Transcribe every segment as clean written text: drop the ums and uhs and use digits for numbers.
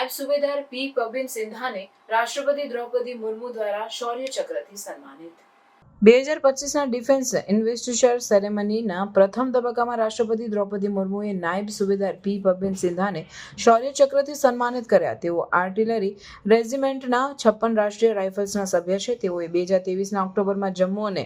નાયબ સુબેદાર પી પબિન સિંધાને રાષ્ટ્રપતિ દ્રૌપદી મુર્મુ દ્વારા શૌર્ય ચક્રથી સન્માનિત। 2025ના ડિફેન્સ ઇન્વેસ્ટિચર સેરેમનીના પ્રથમ તબક્કામાં રાષ્ટ્રપતિ દ્રૌપદી મુર્મુએ નાયબ સુબેદાર પી પબિન સિંધાને શૌર્ય ચક્રથી સન્માનિત કર્યા। તેઓ આર્ટિલરી રેજિમેન્ટના 56 રાષ્ટ્રીય રાઇફલ્સના સભ્ય છે। તેઓએ 2023ના ઓક્ટોબરમાં જમ્મુ અને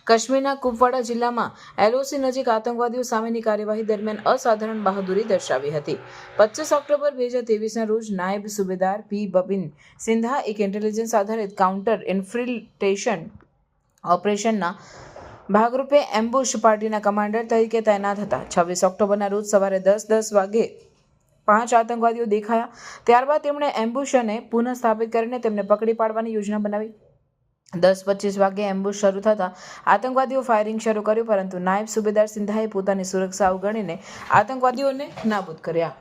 કાશ્મીરના કુપવાડા જિલ્લામાં એલઓસી નજીક આતંકવાદીઓ સામેની કાર્યવાહી દરમિયાન અસાધારણ બહાદુરી દર્શાવી હતી। 25 ઓક્ટોબર 2023ના રોજ નાયબ સુબેદાર પી પબિન સિંધા એક ઇન્ટેલિજન્સ આધારિત કાઉન્ટર ઇન્ફિલ્ટ્રેશન ઓપરેશનના ભાગરૂપે એમ્બુશ પાર્ટીના કમાન્ડર તરીકે તૈનાત હતા। 26 ઓક્ટોબરના રોજ સવારે 10:10 વાગે 5 આતંકવાદીઓ દેખાયા। ત્યારબાદ તેમણે એમ્બુશને પુનઃસ્થાપિત કરીને તેમને પકડી પાડવાની યોજના બનાવી। 10:25 વાગે એમ્બુશ શરૂ થતાં આતંકવાદીઓ ફાયરિંગ શરૂ કર્યું, પરંતુ નાયબ સુબેદાર સિંધાએ પોતાની સુરક્ષા અવગણીને આતંકવાદીઓને નાબૂદ કર્યા।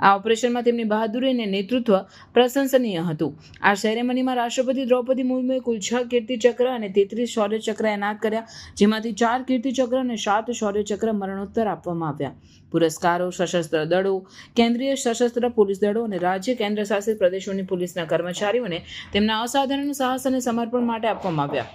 આ ઓપરેશનમાં તેમની બહાદુરી અને નેતૃત્વ પ્રશંસનીય હતું। આ સેરેમનીમાં રાષ્ટ્રપતિ દ્રૌપદી મુર્મુએ કુલ 6 કીર્તિ ચક્ર અને 33 શૌર્ય ચક્ર એનાયત કર્યા, જેમાંથી 4 કીર્તિ ચક્ર અને 7 શૌર્ય ચક્ર મરણોત્તર આપવામાં આવ્યા। પુરસ્કારો સશસ્ત્ર દળો, કેન્દ્રીય સશસ્ત્ર પોલીસ દળો અને રાજ્ય કેન્દ્રશાસિત પ્રદેશોની પોલીસના કર્મચારીઓને તેમના અસાધારણ સાહસ અને સમર્પણ માટે આપવામાં આવ્યા।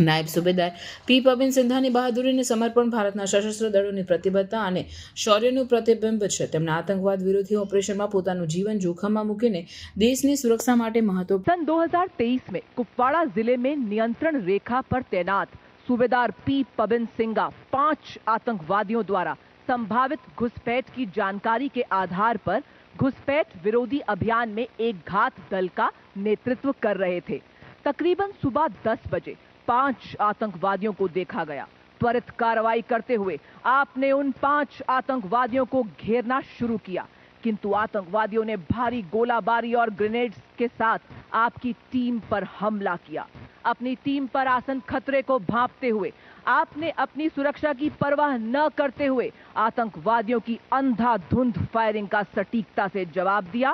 નાયબ સુબેદાર પી પબિન સિંધાની બહાદુરી અને સમર્પણ ભારતના સશસ્ત્ર દળોની પ્રતિબદ્ધતા અને શૌર્યનું પ્રતિબિંબ છે। તેમણે આતંકવાદ વિરોધી ઓપરેશનમાં પોતાનું જીવન જોખમમાં મૂકીને દેશની સુરक्षा માટે महत्वपूर्ण। सन 2023 में कुपवाड़ा जिले में नियंत्रण रेखा पर तैनात सूबेदार पी पबिन सिंगा 5 आतंकवादियों द्वारा संभावित घुसपैठ की जानकारी के आधार पर घुसपैठ विरोधी अभियान में एक घात दल का नेतृत्व कर रहे थे। तकरीबन सुबह 10 बजे 5 आतंकवादियों को देखा गया। त्वरित कार्रवाई करते हुए आपने उन 5 आतंकवादियों को घेरना शुरू किया, किंतु आतंकवादियों ने भारी गोलाबारी और ग्रेनेड्स के साथ आपकी टीम पर हमला किया। अपनी टीम पर आसन खतरे को भांपते हुए आपने अपनी सुरक्षा की परवाह न करते हुए आतंकवादियों की अंधाधुंध फायरिंग का सटीकता से जवाब दिया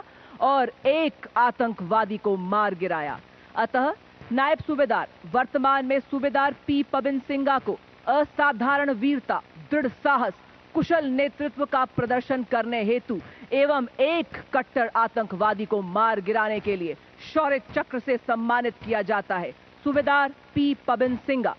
और एक आतंकवादी को मार गिराया। अतः नायब सूबेदार वर्तमान में सूबेदार पी पबिन सिंगा को असाधारण वीरता, दृढ़ साहस, कुशल नेतृत्व का प्रदर्शन करने हेतु एवं एक कट्टर आतंकवादी को मार गिराने के लिए शौर्य चक्र से सम्मानित किया जाता है। सूबेदार पी पबिन सिंगा।